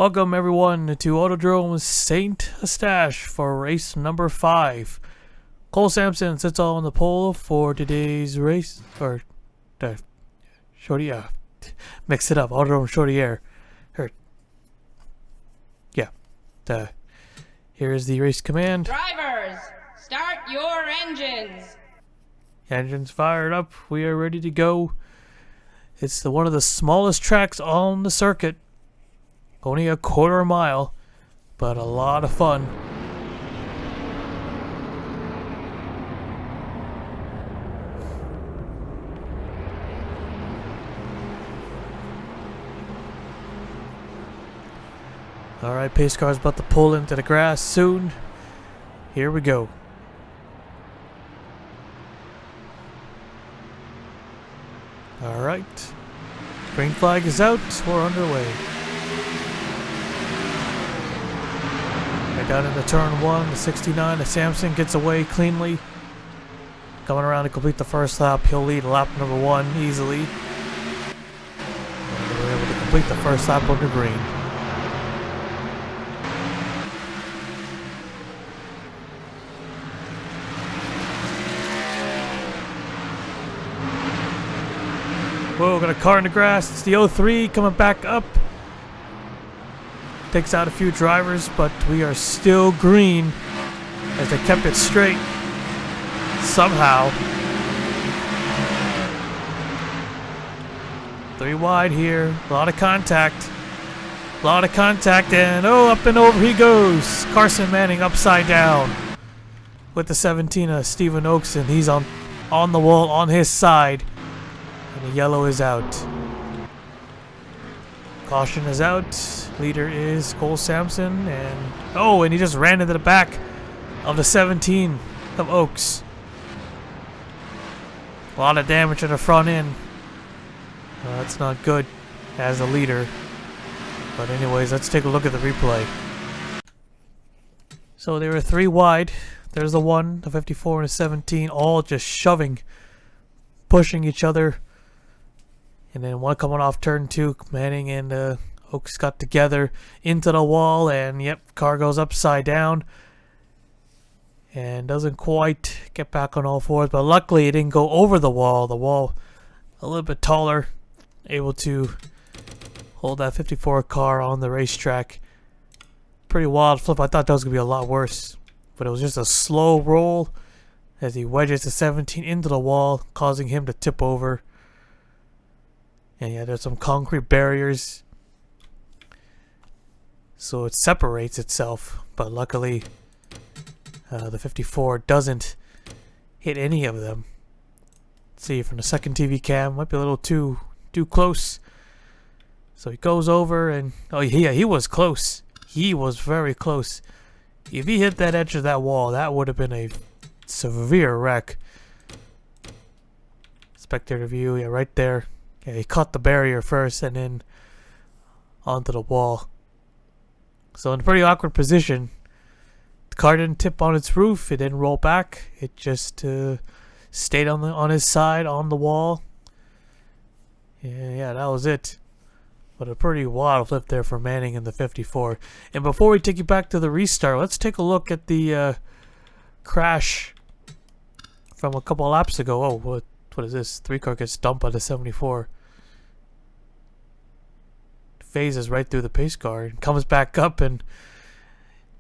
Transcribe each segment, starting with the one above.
Welcome everyone to Autodrome St. Eustache for race number 5. Cole Sampson sits on the pole for today's race, or Chaudière. Mix it up, Autodrome Chaudière. Here is the race command. Drivers, start your engines. Engines fired up. We are ready to go. It's one of the smallest tracks on the circuit. Only a quarter mile, but a lot of fun. Alright, pace car's about to pull into the grass soon. Here we go. Alright. Green flag is out. We're underway. Right down into turn 1, the 69, the Sampson gets away cleanly. Coming around to complete the first lap, he'll lead lap number 1 easily. And we're able to complete the first lap under green. Whoa, got a car in the grass. It's the 03 coming back up. Takes out a few drivers, but we are still green as they kept it straight. Somehow. 3 wide here. A lot of contact. And up and over he goes. Carson Manning upside down. With the 17 Stephen Oakson. He's on the wall on his side. And the yellow is out. Caution is out. Leader is Cole Sampson. And he just ran into the back of the 17 of Oaks. A lot of damage to the front end. That's not good as a leader. But anyways, let's take a look at the replay. So they were 3 wide. There's the 1, the 54, and the 17, all just shoving, pushing each other. And then one coming off turn 2, Manning and Oaks got together into the wall, and yep, car goes upside down. And doesn't quite get back on all fours, but luckily it didn't go over the wall. The wall a little bit taller, able to hold that 54 car on the racetrack. Pretty wild flip. I thought that was going to be a lot worse. But it was just a slow roll as he wedges the 17 into the wall, causing him to tip over. And yeah, there's some concrete barriers, so it separates itself. But luckily, the 54 doesn't hit any of them. Let's see, from the second TV cam, might be a little too close. So he goes over, and oh yeah, he was close. He was very close. If he hit that edge of that wall, that would have been a severe wreck. Spectator view, yeah, right there. Yeah, he caught the barrier first and then onto the wall. So in a pretty awkward position. The car didn't tip on its roof. It didn't roll back. It just stayed on his side on the wall. Yeah, that was it. But a pretty wild flip there for Manning in the 54. And before we take you back to the restart, let's take a look at the crash from a couple laps ago. Oh, what is this? 3 car gets dumped by the 74. Phases right through the pace car and comes back up and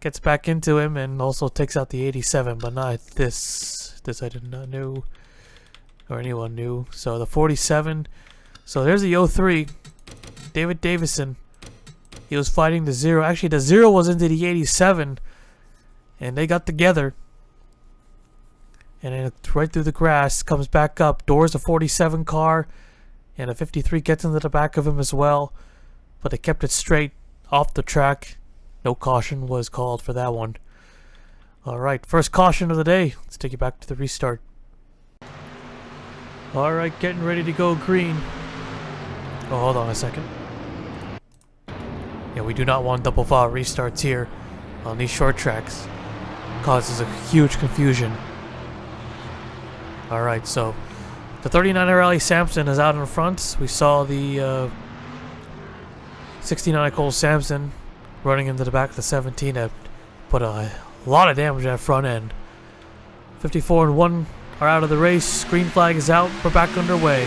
gets back into him, and also takes out the 87, but not this. This I did not know, or anyone knew. So the 47. So there's the 03. David Davison. He was fighting the 0. Actually, the 0 was into the 87, and they got together. And then right through the grass, comes back up, doors the 47 car, and a 53 gets into the back of him as well. But they kept it straight off the track. No caution was called for that one. Alright, first caution of the day. Let's take you back to the restart. Alright, getting ready to go green. Oh, hold on a second. Yeah, we do not want double file restarts here on these short tracks. Causes a huge confusion. Alright, so the 39 Rally Sampson is out in front. We saw the 69 Cole Sampson running into the back of the 17 that put a lot of damage at front end. 54 and 1 are out of the race. Green flag is out. We're back underway.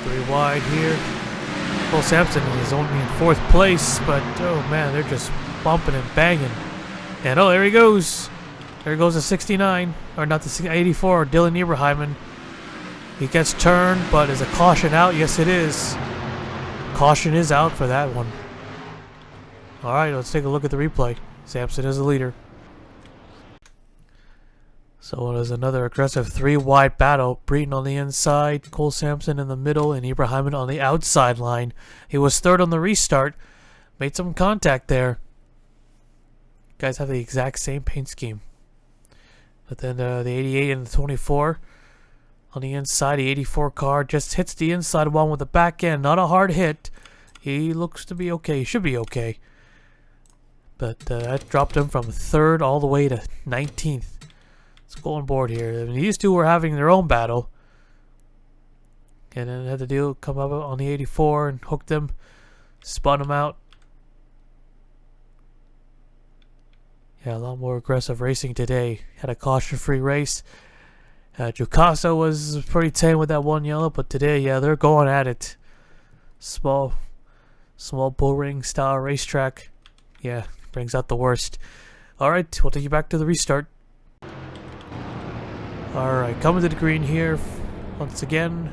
Three wide here. Cole Sampson is only in 4th place, but oh man, they're just bumping and banging. And oh, there he goes. There goes the 69, or not the 84, Dylan Eberheimen. He gets turned, but is a caution out? Yes, it is. Caution is out for that one. Alright, let's take a look at the replay. Sampson is the leader. So it was another aggressive 3-wide battle. Breton on the inside, Cole Sampson in the middle, and Eberheimen on the outside line. He was 3rd on the restart. Made some contact there. Guys have the exact same paint scheme. But then the 88 and the 24 on the inside, the 84 car just hits the inside one with the back end. Not a hard hit. He looks to be okay. He should be okay. But that dropped him from 3rd all the way to 19th. Let's go on board here. I mean, these two were having their own battle. And then had the deal come up on the 84 and hooked him. Spun him out. Yeah, a lot more aggressive racing today. Had a caution-free race. Jukasa was pretty tame with that 1 yellow, but today, yeah, they're going at it. Small bull ring style racetrack. Yeah, brings out the worst. Alright, we'll take you back to the restart. Alright, coming to the green here once again.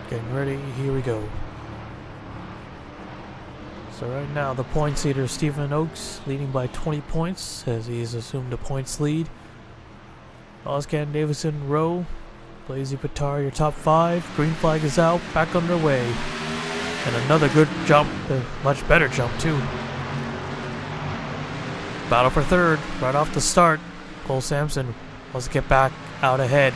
Getting ready, here we go. So right now, the points leader, Stephen Oakes, leading by 20 points, as he has assumed a points lead. Oscan Davison, Rowe, Blazy Patar, your top 5. Green flag is out, back underway. And another good jump, a much better jump too. Battle for 3rd, right off the start. Cole Sampson wants to get back out ahead.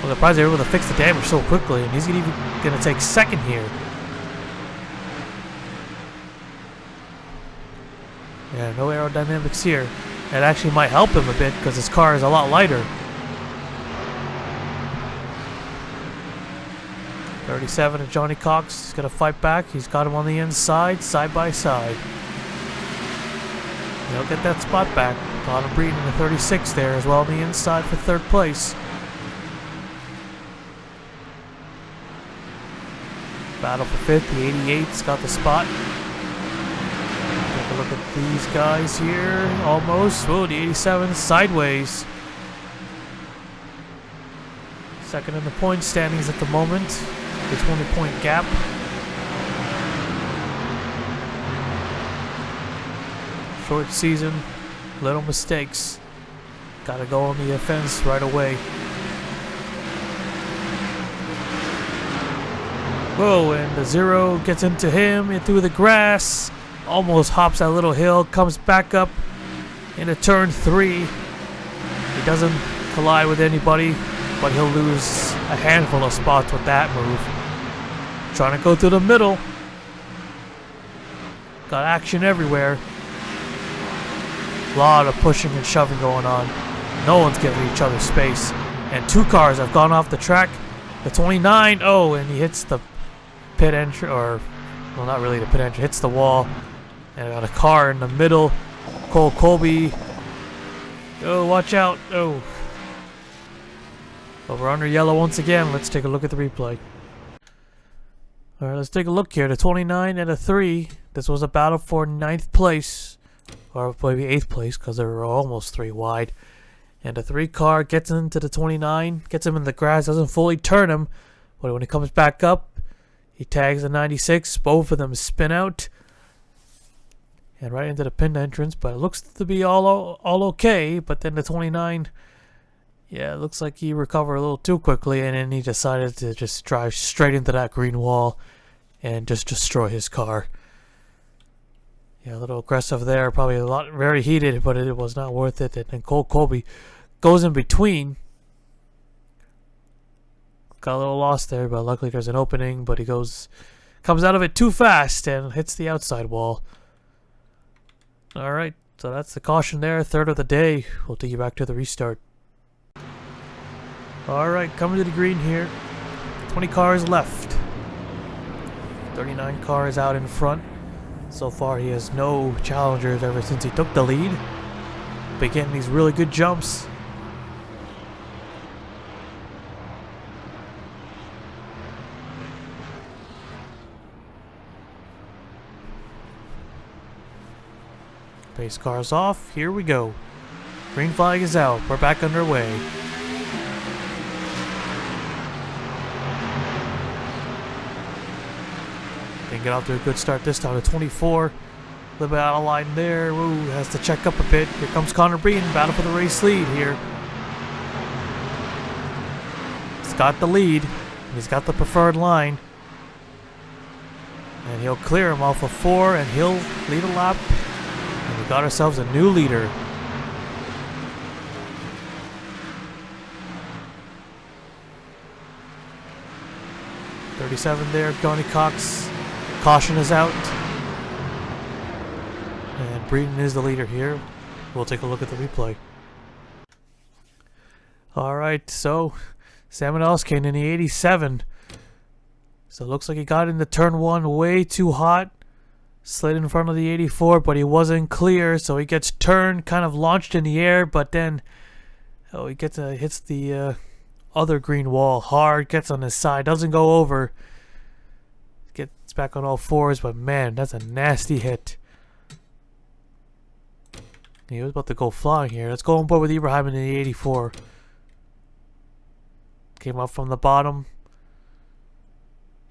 I'm surprised they were able to fix the damage so quickly, and he's even going to take 2nd here. Yeah, no aerodynamics here. That actually might help him a bit because his car is a lot lighter. 37 of Johnny Cox is going to fight back. He's got him on the inside, side by side. He'll get that spot back. Got him Breton in the 36 there as well on the inside for 3rd place. Battle for 5th. The 88's got the spot. Look at these guys here. Almost. Oh, the 87 sideways. 2nd in the point standings at the moment. The 20-point gap. Short season. Little mistakes. Gotta go on the offense right away. Whoa, and the 0 gets into him and through the grass. Almost hops that little hill, comes back up into turn 3. He doesn't collide with anybody, but he'll lose a handful of spots with that move. Trying to go through the middle. Got action everywhere. A lot of pushing and shoving going on. No one's giving each other space. And 2 cars have gone off the track. The 29, oh, and he hits the pit entry, or, well, not really the pit entry, hits the wall. And I got a car in the middle. Cole Colby. Oh, watch out. Oh. But we're under yellow once again. Let's take a look at the replay. Alright, let's take a look here. The 29 and a 3. This was a battle for 9th place. Or maybe 8th place, because they were almost 3 wide. And the 3 car gets into the 29. Gets him in the grass. Doesn't fully turn him. But when he comes back up, he tags the 96. Both of them spin out. And right into the pin entrance, but it looks to be all okay. But then the 29, yeah, it looks like he recovered a little too quickly, and then he decided to just drive straight into that green wall and just destroy his car. Yeah, a little aggressive there, probably a lot, very heated, but it was not worth it. And then Cole Colby goes in between. Got a little lost there, but luckily there's an opening. But he goes comes out of it too fast and hits the outside wall. Alright, so that's the caution there. Third of the day. We'll take you back to the restart. Alright, coming to the green here. 20 cars left. 39 cars out in front. So far he has no challengers ever since he took the lead. But getting these really good jumps. Pace cars off. Here we go. Green flag is out. We're back underway. Didn't get off to a good start this time. To 24. A little bit out of line there. Ooh, has to check up a bit. Here comes Connor Breen. Battle for the race lead here. He's got the lead. He's got the preferred line. And he'll clear him off of 4 and he'll lead a lap. And we got ourselves a new leader. .37 there, Johnny Cox. Caution is out. And Breeden is the leader here. We'll take a look at the replay. Alright, so Samuels came in the 87. So it looks like he got into turn 1 way too hot. Slid in front of the 84, but he wasn't clear, so he gets turned, kind of launched in the air, but then he hits the other green wall hard, gets on his side, doesn't go over. Gets back on all 4s, but man, that's a nasty hit. He was about to go flying here. Let's go on board with Ibrahim in the 84. Came up from the bottom.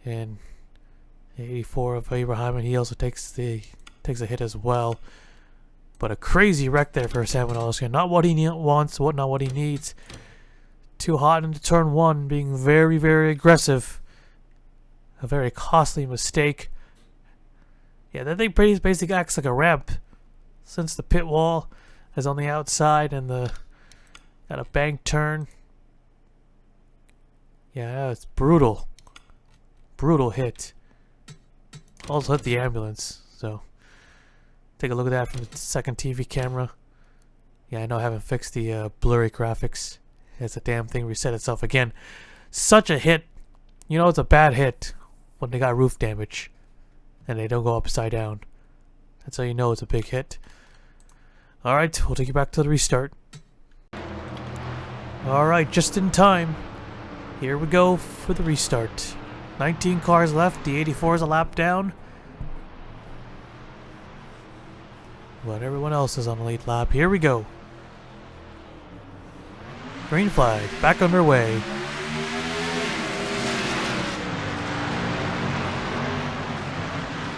And the 84 of Ibrahim, and he also takes a hit as well. But a crazy wreck there for Samuels. Not what he wants, not what he needs. Too hot into turn 1, being very, very aggressive. A very costly mistake. Yeah, that thing basically acts like a ramp. Since the pit wall is on the outside and got a bank turn. Yeah, it's brutal. Brutal hit. Also hit the ambulance. So take a look at that from the second TV camera. Yeah, I know I haven't fixed the blurry graphics. As the damn thing reset itself again. Such a hit. You know it's a bad hit when they got roof damage and they don't go upside down. That's how you know it's a big hit. Alright, we'll take you back to the restart. Alright, just in time. Here we go for the restart. 19 cars left. The 84 is a lap down. But everyone else is on the lead lap. Here we go. Green flag. Back underway.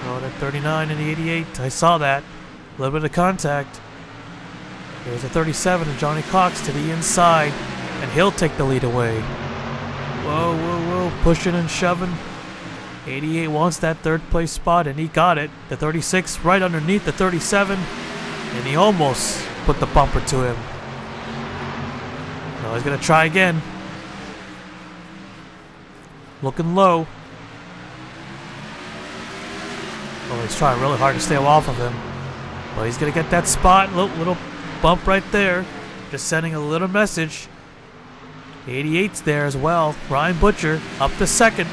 Oh, that 39 and the 88. I saw that. A little bit of contact. There's a 37 of Johnny Cox to the inside. And he'll take the lead away. Whoa, whoa, whoa. Pushing and shoving. 88 wants that third place spot, and he got it. The 36 right underneath the 37. And he almost put the bumper to him. Now he's going to try again. Looking low. Oh, he's trying really hard to stay off of him. But he's going to get that spot. Little bump right there. Just sending a little message. 88's there as well. Ryan Butcher up to second.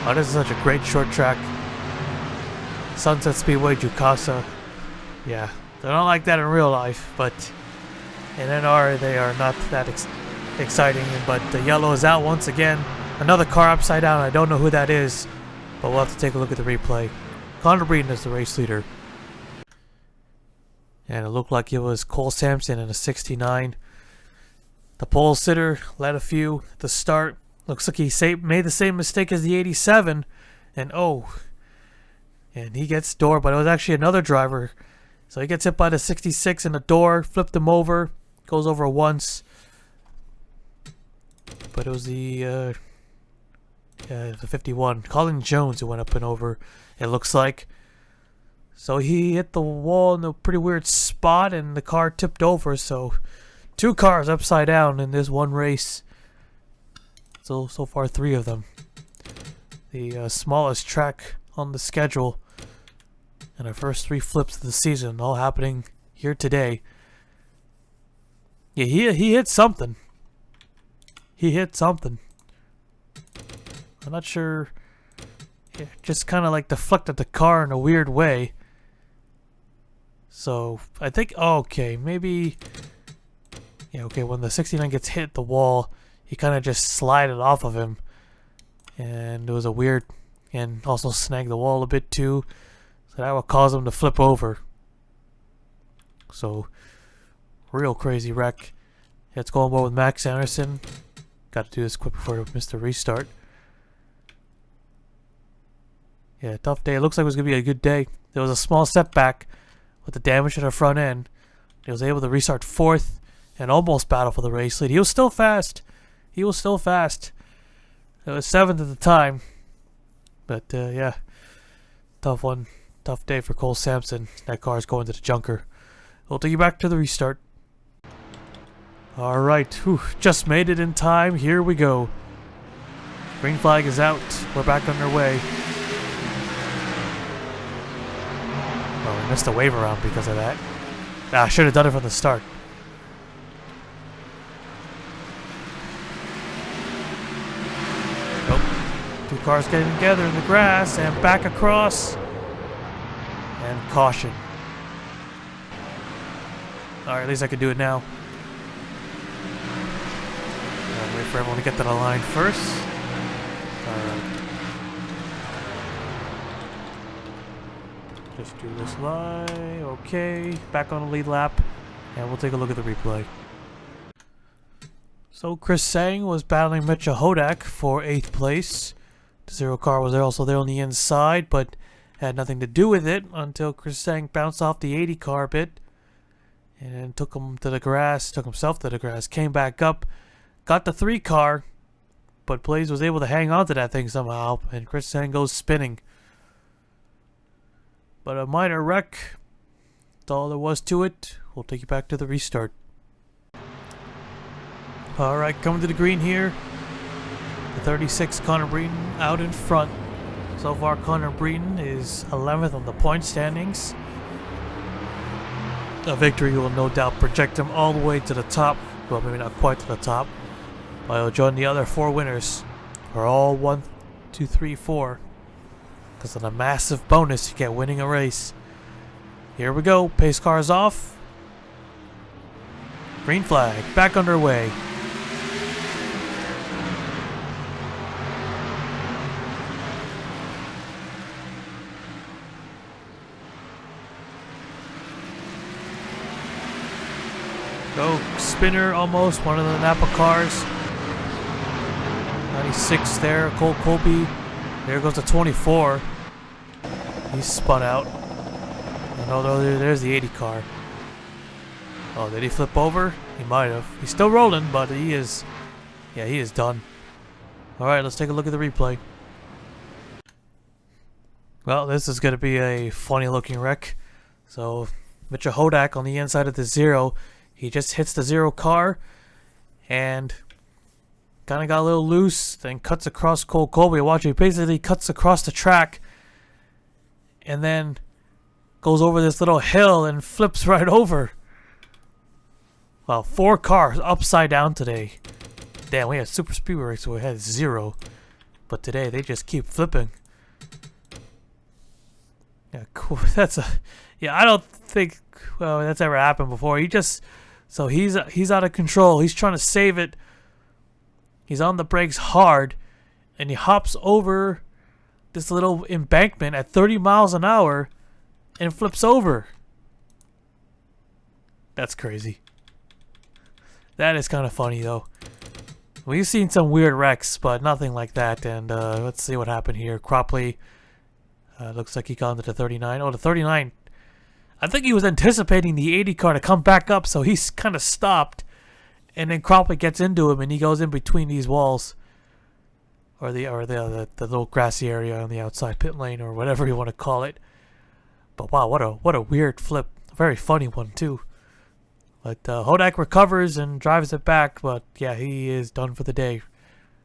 Oh, this is such a great short track. Sunset Speedway, Jukasa. Yeah, they're not like that in real life, but in NR they are not that exciting. But the yellow is out once again. Another car upside down. I don't know who that is, but we'll have to take a look at the replay. Connor Breeden is the race leader. And it looked like it was Cole Sampson in a 69. The pole sitter led a few at the start. Looks like he made the same mistake as the 87. And and he gets door, but it was actually another driver. So he gets hit by the 66 in the door, flipped him over, goes over once. But it was the 51, Colin Jones, who went up and over, it looks like. So he hit the wall in a pretty weird spot, and the car tipped over. So 2 cars upside down in this one race. So far 3 of them. the smallest track on the schedule. And our first 3 flips of the season, all happening here today. Yeah, he hit something. He hit something. I'm not sure. It just kind of like deflected the car in a weird way. So I think, okay, maybe. Yeah, okay. When the 69 gets hit the wall, he kind of just slided off of him, and it was a weird, and also snagged the wall a bit too. So that would cause him to flip over. So, real crazy wreck. Let's go on board with Max Anderson. Got to do this quick before I miss the restart. Yeah, tough day. It looks like it was going to be a good day. There was a small setback with the damage to the front end. He was able to restart 4th and almost battle for the race lead. He was still fast. He was still fast. It was 7th at the time. But, yeah. Tough one. Tough day for Cole Sampson. That car is going to the junker. We'll take you back to the restart. Alright, just made it in time. Here we go. Green flag is out. We're back underway. Oh, we missed the wave around because of that. I should have done it from the start. Nope. 2 cars getting together in the grass and back across. And caution. Alright, at least I can do it now. Wait for everyone to get to the line first. Alright. Just do this line. Okay. Back on the lead lap. And we'll take a look at the replay. So Chris Sang was battling Mitchell Hodak for 8th place. The 0 car was also there on the inside, but had nothing to do with it until Chris Sang bounced off the 80 car a bit and then took him to the grass, took himself to the grass, came back up, got the 3 car, but Blaze was able to hang on to that thing somehow, and Chris Sang goes spinning. But a minor wreck, that's all there was to it. We'll take you back to the restart. Alright, coming to the green here. The 36 Connor Breton out in front. So far, Connor Breton is 11th on the point standings. A victory will no doubt project him all the way to the top. Well, maybe not quite to the top. But he'll join the other 4 winners. Are all 1, 2, 3, 4. Because of the massive bonus you get winning a race. Here we go. Pace cars off. Green flag. Back underway. Go spinner almost, one of the Napa cars. 96 there, Cole Colby. There goes the 24. He's spun out. And although there's the 80 car. Oh, did he flip over? He might have. He's still rolling, but he is... Yeah, he is done. Alright, let's take a look at the replay. Well, this is going to be a funny looking wreck. So, Mitchell Hodak on the inside of the 0. He just hits the 0 car and kind of got a little loose, then cuts across Cole Colby. Watch, he basically cuts across the track and then goes over this little hill and flips right over. Well, 4 cars upside down today. Damn, we had super speedway race, so we had 0. But today, they just keep flipping. Yeah, cool. That's a... Yeah, I don't think that's ever happened before. He just... So he's out of control. He's trying to save it. He's on the brakes hard. And he hops over this little embankment at 30 miles an hour and flips over. That's crazy. That is kind of funny, though. We've seen some weird wrecks, but nothing like that. And let's see what happened here. Cropley looks like he got into the 39. Oh, the 39. I think he was anticipating the 80 car to come back up, so he's kind of stopped. And then Cropley gets into him, and he goes in between these walls. Or the little grassy area on the outside pit lane, or whatever you want to call it. But wow, what a weird flip. A very funny one, too. But Hodak recovers and drives it back, but yeah, he is done for the day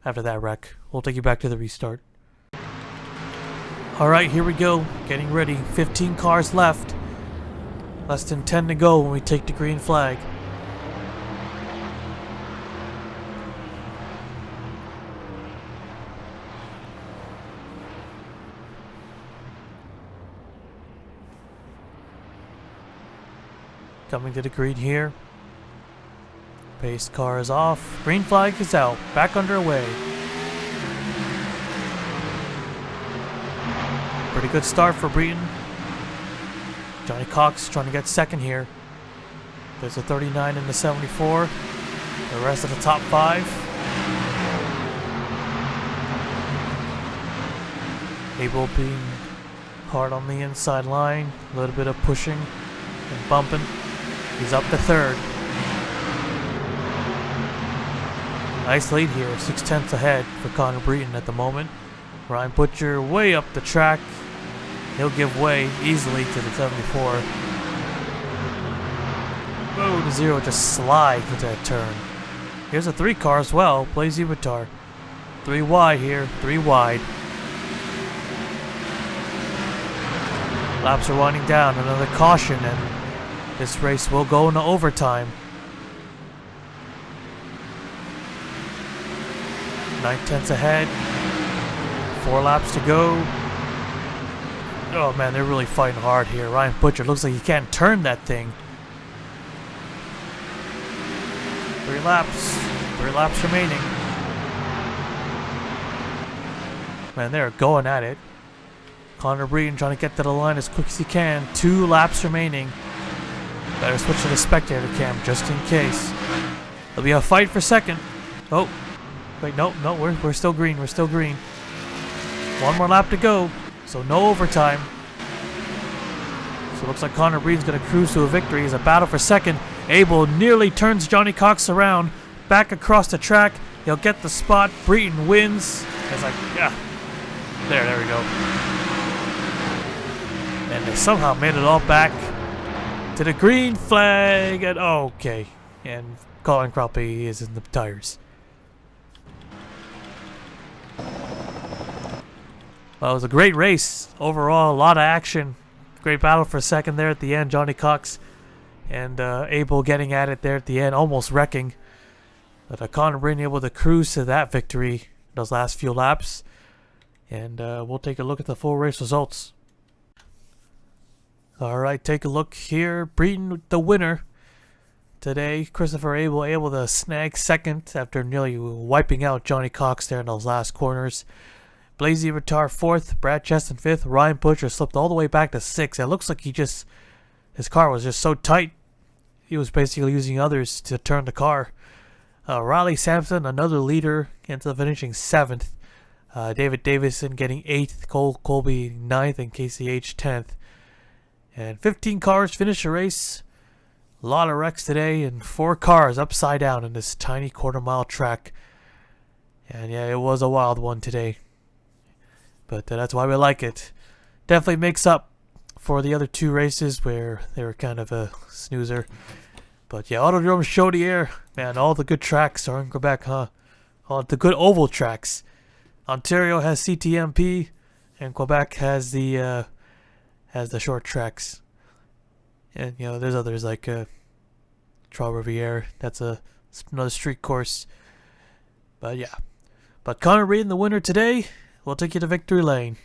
after that wreck. We'll take you back to the restart. Alright, here we go. Getting ready. 15 cars left. Less than 10 to go when we take the green flag. Coming to the green here. Pace car is off. Green flag is out. Back underway. Pretty good start for Breton. Johnny Cox trying to get second here. There's a 39 and the 74. The rest of the top 5. Abel being hard on the inside line. A little bit of pushing and bumping. He's up to third. Nice lead here, 6/10 ahead for Connor Breton at the moment. Ryan Butcher way up the track. He'll give way easily to the 74. Whoa, the 0 just slides into that turn. Here's a 3 car as well, Blaze Ubitar. 3 wide here, 3 wide. Laps are winding down, another caution, and this race will go into overtime. 9/10 ahead. 4 laps to go. Oh man, they're really fighting hard here. Ryan Butcher looks like he can't turn that thing. 3 laps. 3 laps remaining. Man, they're going at it. Connor Breton trying to get to the line as quick as he can. 2 laps remaining. Better switch to the spectator cam just in case. There'll be a fight for second. Oh, wait, no, we're still green. We're still green. 1 more lap to go, so no overtime. So it looks like Connor Breton's going to cruise to a victory. It's a battle for second. Abel nearly turns Johnny Cox around. Back across the track. He'll get the spot. Breton wins. It's like, yeah. There we go. And they somehow made it all back to the green flag. And okay. And Colin Crappie is in the tires. Well, it was a great race overall. A lot of action. Great battle for second there at the end. Johnny Cox and Abel getting at it there at the end, almost wrecking. But Connor Breton able to cruise to that victory those last few laps. And we'll take a look at the full race results. Alright, take a look here. Breton, the winner today. Christopher Abel able to snag second after nearly wiping out Johnny Cox there in those last corners. Blaze Ubitar 4th, Brad Cheston 5th, Ryan Butcher slipped all the way back to 6th. It looks like his car was just so tight, he was basically using others to turn the car. Riley Sampson, another leader, ends up finishing 7th. David Davison getting 8th, Cole Colby 9th, and KCH 10th. And 15 cars finish the race. A lot of wrecks today, and 4 cars upside down in this tiny quarter-mile track. And yeah, it was a wild one today. But that's why we like it. Definitely makes up for the other 2 races where they were kind of a snoozer. But yeah, Autodrome Chaudière, man, all the good tracks are in Quebec, huh? All the good oval tracks. Ontario has CTMP, and Quebec has the short tracks. And you know, there's others like Trois-Rivières. That's another street course. But yeah, but Connor Breton, the winner today. We'll take you to victory lane.